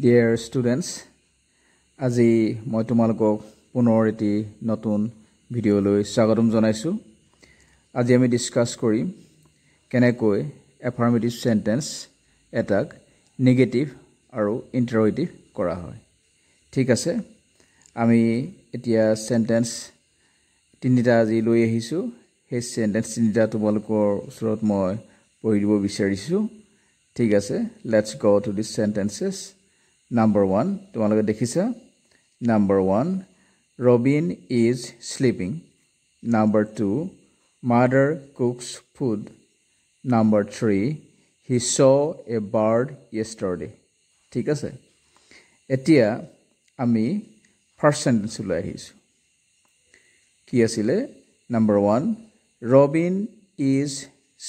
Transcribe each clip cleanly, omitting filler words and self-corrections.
Dear students, আজি মই তোমালোকক পুনৰ এটি নতুন ভিডিঅ'লৈ স্বাগতম জনাইছো। আজি আমি ডিসকাস কৰিম কেনেকৈ এফাৰ্মেটিভ সেন্টেন্স এটাক নেগেটিভ আৰু ইন্টাৰগেটিভ কৰা হয়। ঠিক আছে, আমি এতিয়া সেন্টেন্স তিনিটা আজি লৈ আহিছো। সেই সেন্টেন্স তিনিটা তোমালোকৰ ওচৰত মই পঢ়ি দিব বিচাৰিছো। ঠিক আছে, let's go to the sentences. Number 1, তোমালোকে দেখিছা। Number 1, Robin is sleeping. Number 2, mother cooks food. Number 3, he saw a bird yesterday. ঠিক আছে, এতিয়া আমি ফার্স্ট সেন্টেন্স লৈ আহিছো। কি আছিল? Number 1, Robin is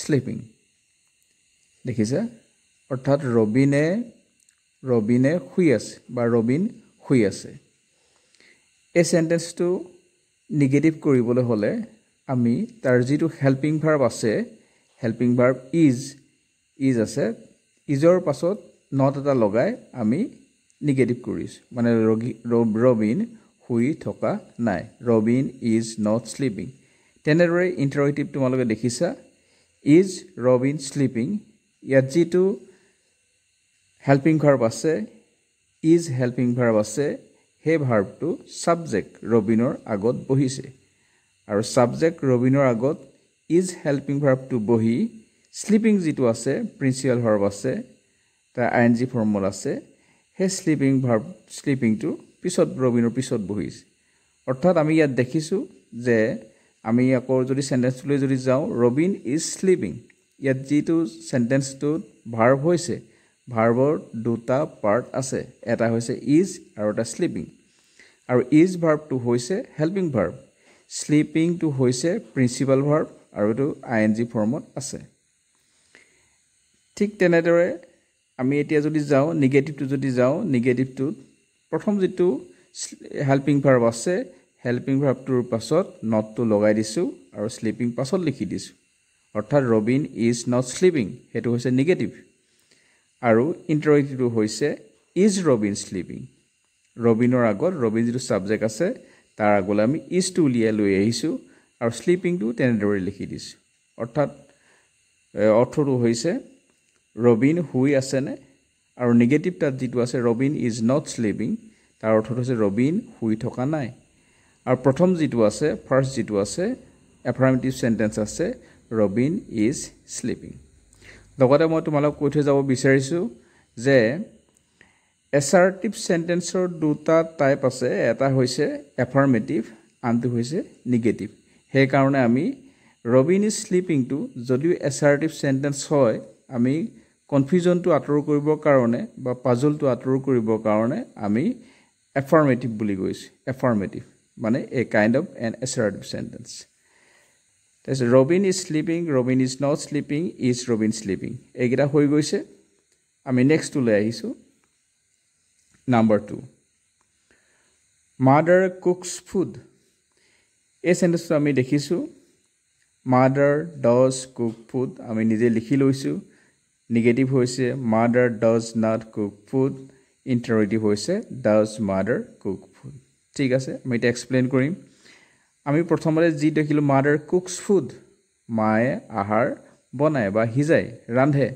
sleeping. দেখিছা, অর্থাৎ ৰবিনে শুই আছে বা ৰবিন শুই আছে। এই সেন্টেন্সটো নেগেটিভ কৰিবলৈ হলে আমি তাৰ যিটো হেল্পিং ভাৰ্ব আছে, হেল্পিং ভাৰ্ব ইজ আছে, ইজৰ পাছত নট এটা লগাই আমি নেগেটিভ কৰিছো। মানে ৰবিন শুই থকা নাই। Robin is not sleeping. তেনেদৰে ইন্টাৰগেটিভ তোমালোকে দেখিছা, ইজ ৰবিন স্লিপিং। ইয়াত যিটো হেল্পিং ভাৰ্ব আছে, ইজ হেল্পিং ভাৰ্ব আছে, সেই ভাৰ্বটো সাবজেক্ট ৰবিনৰ আগত বহিছে। আৰু সাবজেক্ট ৰবিনৰ আগত ইজ হেল্পিং ভাৰ্বটো বহি স্লিপিং যিটো আছে প্ৰিন্সিপাল ভাৰ্ব আছে, তাৰ আইএনজি ফৰ্মত আছে, সেই স্লিপিংটো পিছত ৰবিনৰ পিছত বহিছে। অৰ্থাৎ আমি ইয়াত দেখিছো যে আমি আকৌ যদি সেন্টেন্সলৈ যদি যাওঁ, ৰবিন ইজ স্লিপিং। ইয়াত যিটো সেন্টেন্সটোত ভাৰ্ব হৈছে, ভাৰ্বৰ দুটা পাৰ্ট আছে, এটা হৈছে ইজ আৰু এটা স্লিপিং। আৰু ইজ ভাৰ্বটো হৈছে হেল্পিং ভাৰ্ব, স্লিপিংটো হৈছে প্ৰিন্সিপাল ভাৰ্ব আৰু এইটো আইএনজি ফৰ্মত আছে। ঠিক তেনেদৰে আমি এতিয়া যদি যাওঁ নেগেটিভটো, যদি যাওঁ নেগেটিভটোত প্ৰথম যিটো হেল্পিং ভাৰ্ব আছে, হেল্পিং ভাৰ্বটোৰ পাছত নটটো লগাই দিছো আৰু স্লিপিং পাছত লিখি দিছো। অৰ্থাৎ ৰবিন ইজ নট স্লিপিং, সেইটো হৈছে নেগেটিভ। আৰু ইন্টাৰগেটিভটো হৈছে ইজ ৰবিন স্লিপিং। ৰবিনৰ আগত ৰবিন যিটো সাবজেক্ট আছে তাৰ আগলৈ আমি ইজটো উলিয়াই লৈ আহিছো আৰু স্লিপিংটো তেনেদৰে লিখি দিছো। অৰ্থাৎ অৰ্থটো হৈছে ৰবিন শুই আছেনে, আৰু নেগেটিভ তাত যিটো আছে ৰবিন ইজ নট স্লিপিং, তাৰ অৰ্থটো হৈছে ৰবিন শুই থকা নাই। আৰু প্ৰথম যিটো আছে, ফাৰ্ষ্ট যিটো আছে এফাৰ্মেটিভ সেন্টেন্স আছে, ৰবিন ইজ স্লিপিং। লগতে মই তোমালোক কৈ থৈ যাব বিচাৰিছো যে এছাৰ্টিভ সেন্টেন্সৰ দুটা টাইপ আছে, এটা হৈছে এফাৰ্মেটিভ, আনটো হৈছে নেগেটিভ। সেইকাৰণে আমি ৰবিন ইজ স্লিপিংটো যদিও এছাৰ্টিভ সেন্টেন্স হয়, আমি কনফিউজনটো আঁতৰ কৰিবৰ কাৰণে বা পাজলটো আঁতৰ কৰিবৰ কাৰণে আমি এফাৰ্মেটিভ বুলি কৈছো। এফাৰ্মেটিভ মানে a kind of an assertive sentence. তাৰপিছত Robin is sleeping, Robin is not sleeping, is Robin sleeping, এইকেইটা হৈ গৈছে। আমি নেক্সটটো লৈ আহিছো। Number 2, mother cooks food. এই সেন্টেন্সটো আমি দেখিছো, মাদাৰ ডজ কুক ফুড, আমি নিজে লিখি লৈছো। নেগেটিভ হৈছে mother does not cook food, interrogative হৈছে ডজ মাদাৰ কুক ফুড। ঠিক আছে, আমি এটা এক্সপ্লেইন কৰিম। আমি প্ৰথমতে যি দেখিলো মাদাৰ কুকছ ফুড, মায়ে আহাৰ বনায় বা সিজায়, ৰান্ধে।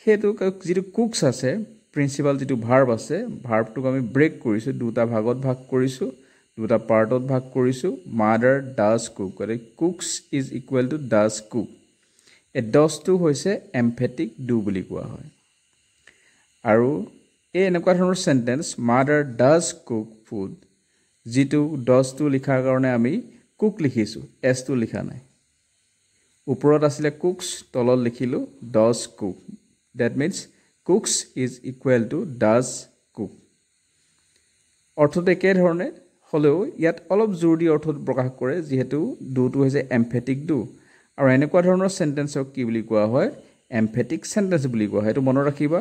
সেইটো যিটো কুকছ আছে প্ৰিন্সিপাল যিটো ভাৰ্ব আছে, ভাৰ্বটোক আমি ব্ৰেক কৰিছো, দুটা ভাগত ভাগ কৰিছো, দুটা পাৰ্টত ভাগ কৰিছো। Mother does cook, cooks is equal to does cook. এই ডজটো হৈছে এমফেটিক ডু বুলি কোৱা হয়। আৰু এই এনেকুৱা ধৰণৰ sentence mother does cook food, যিটো ডজটো লিখাৰ কাৰণে আমি কুক লিখিছো, এছটো লিখা নাই। ওপৰত আছিলে কুকছ, তলত লিখিলো does cook. That means cooks is equal to does cook. অৰ্থটো একেধৰণে হলেও ইয়াত অলপ জোৰ দি অৰ্থটো প্ৰকাশ কৰে, যিহেতু ডুটো হৈছে এমফেটিক ডু। আৰু এনেকুৱা ধৰণৰ সেন্টেন্সক কি বুলি কোৱা হয়? এমফেটিক সেন্টেন্স বুলি কোৱা হয়। এইটো মনত ৰাখিবা।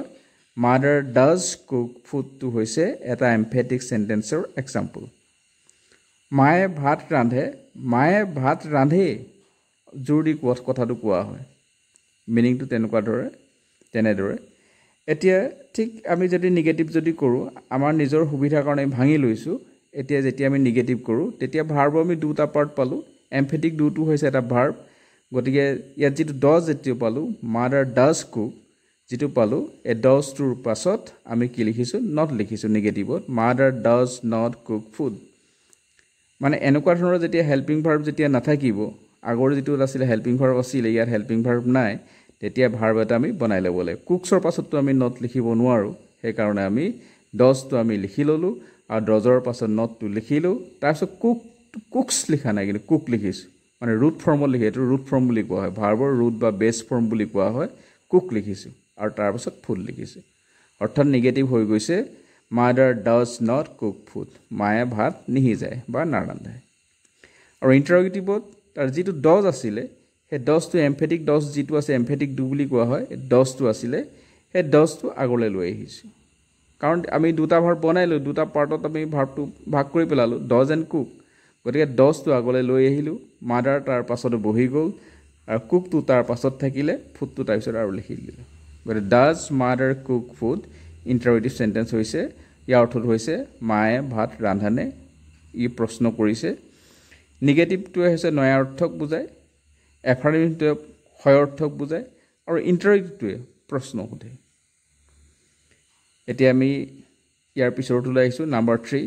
মাদাৰ ডাজ কুক ফুডটো হৈছে এটা এমফেটিক সেন্টেন্সৰ এক্সাম্পল। মায়ে ভাত ৰান্ধে, মায়ে ভাত ৰান্ধে, জোৰ দি কথাটো কোৱা হয়। মিনিংটো তেনেদৰে এতিয়া ঠিক আমি যদি নিগেটিভ যদি কৰোঁ আমাৰ নিজৰ সুবিধাৰ কাৰণে আমি ভাঙি লৈছোঁ এতিয়া যেতিয়া আমি নিগেটিভ কৰোঁ তেতিয়া ভাৰ্ব আমি দুটা পাৰ্ট পালোঁ এমফেটিক ডুটো হৈছে এটা ভাৰ্ব গতিকে ইয়াত যিটো ডজ যেতিয়া পালোঁ মাদাৰ ডাজ কুক যিটো পালোঁ এই ডজটোৰ পাছত আমি কি লিখিছোঁ নট লিখিছোঁ নিগেটিভত mother does not cook food মানে এনেকুৱা ধৰণৰ যেতিয়া হেল্পিং ভাৰ্ব যেতিয়া নাথাকিব আগৰ যিটো আছিলে হেল্পিং ভাৰ্ব আছিলে ইয়াত হেল্পিং ভাৰ্ব নাই তেতিয়া ভাৰ্ব এটা আমি বনাই ল'ব লাগিব কুকছৰ পাছততো আমি নট লিখিব নোৱাৰোঁ সেইকাৰণে আমি ডজটো আমি লিখি ল'লোঁ আৰু ডজৰ পাছত নটটো লিখিলোঁ তাৰপিছত কুকছ লিখা নাই কিন্তু কুক লিখিছোঁ মানে ৰুট ফৰ্মত লিখি এইটো ৰুট ফৰ্ম বুলি কোৱা হয় ভাৰ্বৰ ৰুট বা বেছ ফৰ্ম বুলি কোৱা হয় কুক লিখিছোঁ আৰু তাৰপাছত ফুড লিখিছোঁ অৰ্থাৎ নিগেটিভ হৈ গৈছে mother does not cook food মায়ে ভাত নিসিজায় বা নাৰান্ধে আৰু ইণ্টাৰগেটিভত তাৰ যিটো ডজ আছিলে সেই ডজটো এমফেটিক ডজ যিটো আছে এমফেটিক ডু বুলি কোৱা হয় ডজটো আছিলে সেই ডজটো আগলৈ লৈ আহিছোঁ কাৰণ আমি দুটা ভাৰ্ব বনাইলোঁ দুটা পাৰ্টত আমি ভাৰ্বটো ভাগ কৰি পেলালোঁ ডজ এণ্ড কুক গতিকে ডজটো আগলৈ লৈ আহিলোঁ মাদাৰ তাৰ পাছতো বহি গ'ল আৰু কুকটো তাৰ পাছত থাকিলে ফুডটো তাৰপিছত আৰু লিখি দিলোঁ গতিকে does mother cook food interrogative sentence হৈছে ইয়াৰ অৰ্থটো হৈছে মায়ে ভাত ৰান্ধানে ই প্ৰশ্ন কৰিছে নিগেটিভটোৱে হৈছে নয়াৰ্থক বুজায় এফাৰ্মেটিভটোৱে হয়ৰ্থক বুজায় আৰু ইণ্টাৰগেটিভটোৱে প্ৰশ্ন সোধে এতিয়া আমি ইয়াৰ পিছৰটোলৈ আহিছোঁ number 3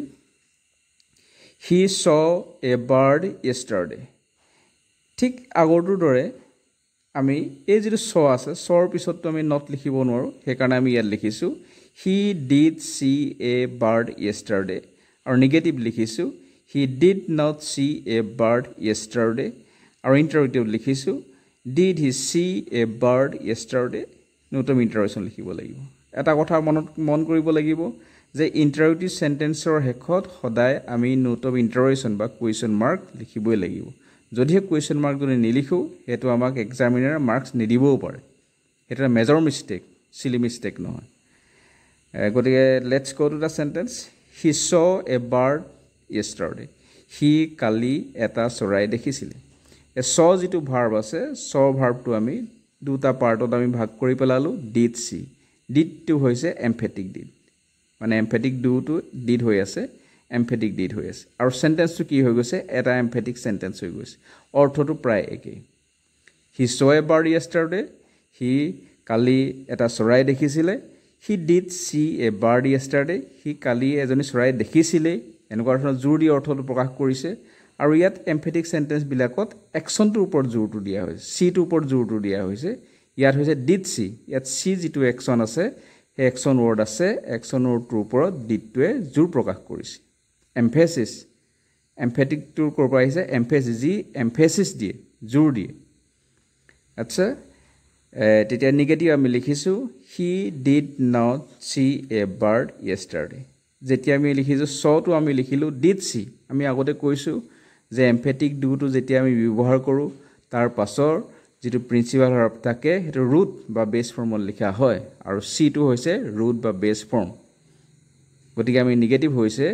he saw a bird য়েষ্টাৰডে ঠিক আগৰটোৰ দৰে আমি এই যিটো চ আছে চৰ পিছততো আমি নট লিখিব নোৱাৰোঁ সেইকাৰণে আমি ইয়াত লিখিছোঁ he did see a bird yesterday আৰু নিগেটিভ লিখিছোঁ he did not see a bird yesterday আৰু ইণ্টাৰগেটিভ লিখিছোঁ did he see a bird yesterday নতুন ইণ্টাৰগেশ্যন লিখিব লাগিব এটা কথা মন কৰিব লাগিব যে ইণ্টাৰগেটিভ চেণ্টেন্সৰ শেষত সদায় আমি নোট অফ ইণ্টাৰগেশ্যন বা কুৱেশ্যন মাৰ্ক লিখিবই লাগিব যদিহে কুৱেশ্যন মাৰ্ক যদি নিলিখোঁ সেইটো আমাক এক্সামিনাৰে মাৰ্কছ নিদিবও পাৰে সেইটো এটা মেজৰ মিষ্টেক চিলি মিষ্টেক নহয় গতিকে let's go' to the sentence he saw a bird yesterday সি কালি এটা চৰাই দেখিছিলে এই চ যিটো ভাৰ্ব আছে চ ভাৰ্বটো আমি দুটা পাৰ্টত আমি ভাগ কৰি পেলালোঁ ডিড চি ডিডটো হৈছে এমফেটিক ডিড মানে এমফেটিক ডুটো ডিড হৈ আছে এমফেটিক ডিড হৈ আছে আৰু চেণ্টেন্সটো কি হৈ গৈছে এটা এমফেটিক চেণ্টেন্স হৈ গৈছে অৰ্থটো প্ৰায় একেই হি চ এ বাৰ্ড য়েষ্টাৰডে সি কালি এটা চৰাই দেখিছিলে he did see a bird yesterday সি কালি এজনী চৰাই দেখিছিলেই এনেকুৱা ধৰণৰ জোৰ দি অৰ্থটো প্ৰকাশ কৰিছে আৰু ইয়াত এমফেটিক চেণ্টেন্সবিলাকত একশ্যনটোৰ ওপৰত জোৰটো দিয়া হৈছে চিটোৰ ওপৰত জোৰটো দিয়া হৈছে ইয়াত হৈছে ডিড চি ইয়াত চি যিটো একশ্যন আছে সেই একশ্যন ৱৰ্ড আছে একশ্যন ৱৰ্ডটোৰ ওপৰত ডিডটোৱে জোৰ প্ৰকাশ কৰিছে এমফেচিছ এমফেটিকটোৰ ক'ৰ পৰা আহিছে এমফেচিছ যি এমফেচিছ দিয়ে জোৰ দিয়ে আচ্ছা তেতিয়া নিগেটিভ আমি লিখিছোঁ he did not see a bird yesterday যেতিয়া আমি লিখিছোঁ চটো আমি লিখিলোঁ ডিড চি আমি আগতে কৈছোঁ যে এমফেটিক ডুটো যেতিয়া আমি ব্যৱহাৰ কৰোঁ তাৰ পাছৰ যিটো প্ৰিন্সিপাল ভাৰ্ব থাকে সেইটো ৰুট বা বেছ ফৰ্মত লিখা হয় আৰু চিটো হৈছে ৰুট বা বেছ ফৰ্ম গতিকে আমি নিগেটিভ হৈছে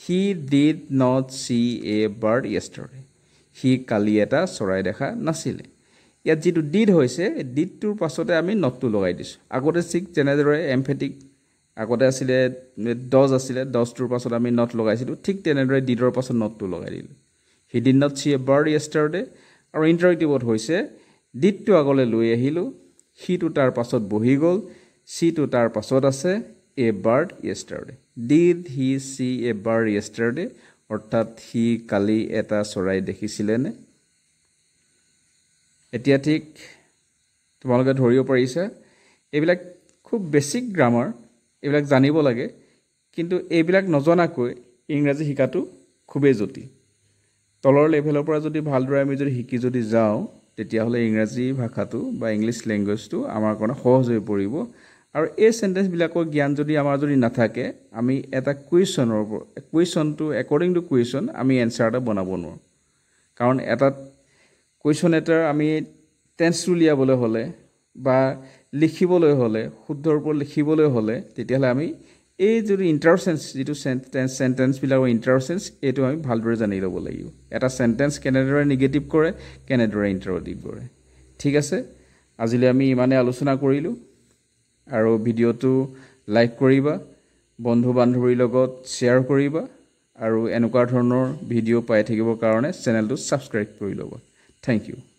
he did not see a bird yesterday সি কালি এটা চৰাই দেখা নাছিলে ইয়াত যিটো ডিড হৈছে ডিডটোৰ পাছতে আমি নটটো লগাই দিছোঁ আগতে ঠিক যেনেদৰে এমফেটিক আগতে আছিলে ডজ আছিলে ডজটোৰ পাছত আমি নট লগাইছিলোঁ ঠিক তেনেদৰে ডিডৰ পাছত নটটো লগাই দিলোঁ he did not see a bird yesterday আৰু ইণ্টাৰগেটিভত হৈছে ডিডটো আগলৈ লৈ আহিলোঁ সিটো তাৰ পাছত বহি গ'ল চিটো তাৰ পাছত আছে a bird yesterday did he see a bird yesterday অৰ্থাৎ সি কালি এটা চৰাই দেখিছিলেনে এতিয়া ঠিক তোমালোকে ধৰিব পাৰিছা এইবিলাক খুব বেছিক গ্ৰামাৰ এইবিলাক জানিব লাগে কিন্তু এইবিলাক নজনাকৈ ইংৰাজী শিকাটো খুবেই জটিল তলৰ লেভেলৰ পৰা যদি ভালদৰে আমি যদি শিকি যদি যাওঁ তেতিয়াহ'লে ইংৰাজী ভাষাটো বা ইংলিছ লেংগুৱেজটো আমাৰ কাৰণে সহজ হৈ পৰিব আৰু এই চেণ্টেন্সবিলাকৰ জ্ঞান যদি আমাৰ যদি নাথাকে আমি এটা কুৱেশ্যনটো একৰ্ডিং টু কুৱেশ্যন আমি এনচাৰ এটা বনাব নোৱাৰোঁ কাৰণ এটা কুৱেশ্যন এটাৰ আমি টেন্সটো উলিয়াবলৈ হ'লে বা লিখিবলৈ হ'লে শুদ্ধৰ ওপৰত লিখিবলৈ হ'লে তেতিয়াহ'লে আমি এই যদি ইণ্টাৰচেঞ্চ যিটো চেণ্টেন্সবিলাকৰ ইণ্টাৰচেঞ্চ এইটো আমি ভালদৰে জানি ল'ব লাগিব এটা চেণ্টেন্স কেনেদৰে নিগেটিভ কৰে কেনেদৰে ইণ্টাৰগেটিভ কৰে ঠিক আছে আজিলৈ আমি ইমানে আলোচনা কৰিলোঁ আৰু ভিডিঅ'টো লাইক কৰিবা বন্ধু বান্ধৱীৰ লগত শ্বেয়াৰ কৰিবা আৰু এনেকুৱা ধৰণৰ ভিডিঅ' পাই থাকিবৰ কাৰণে চেনেলটো ছাবস্ক্ৰাইব কৰি ল'বা থ্যাংক ইউ